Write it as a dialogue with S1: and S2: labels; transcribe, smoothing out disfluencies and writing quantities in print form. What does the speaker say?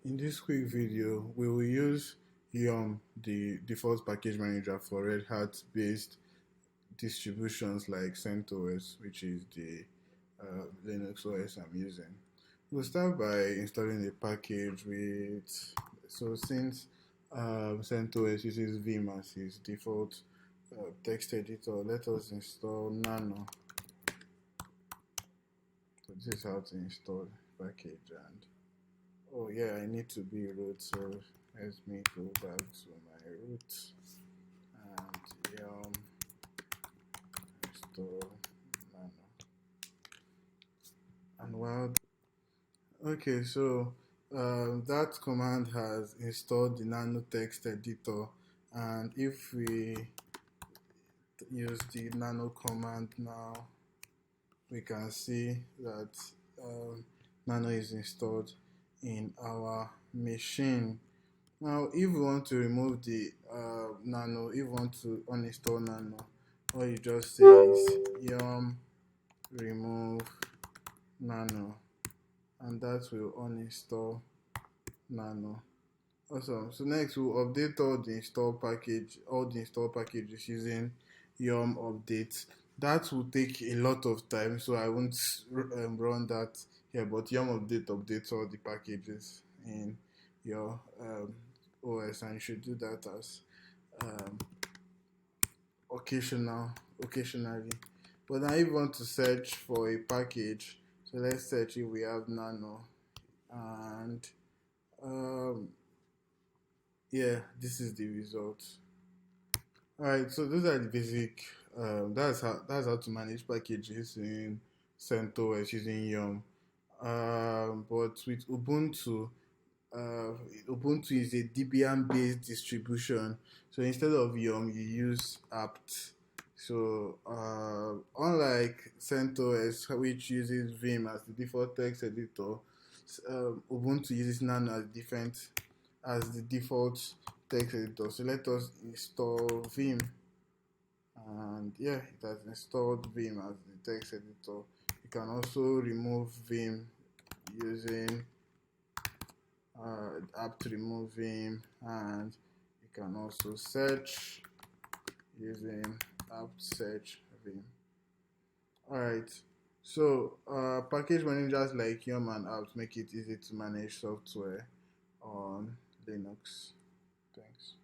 S1: In this quick video, we will use Yum, the default package manager for Red Hat-based distributions like CentOS, which is the Linux OS I'm using. We'll start by installing a package since CentOS uses Vim as its default text editor, let us install nano. So this is how to install the package. And oh yeah, I need to be root, so let me go back to my root and yum install nano. And okay, so that command has installed the nano text editor, and if we use the nano command now, we can see that nano is installed in our machine. Now, if we want to remove the nano, if we want to uninstall nano, all you just say is yum remove nano, and that will uninstall nano. Awesome. So next we'll update all the install packages using yum update. That will take a lot of time, so I won't run that here, but yum update updates all the packages in your OS, and you should do that as occasionally. But now if you want to search for a package, so let's search if we have nano, and yeah, this is the result. Alright, so those are the basic that's how to manage packages in CentOS using Yum. But with Ubuntu, Ubuntu is a Debian-based distribution. So instead of Yum, you use apt. So unlike CentOS, which uses Vim as the default text editor, Ubuntu uses Nano as the default text editor. So let us install Vim, and yeah, it has installed Vim as the text editor. You can also remove Vim using apt remove Vim, and you can also search using apt search Vim. Alright, so package managers like Yum and apt make it easy to manage software on Linux. Thanks.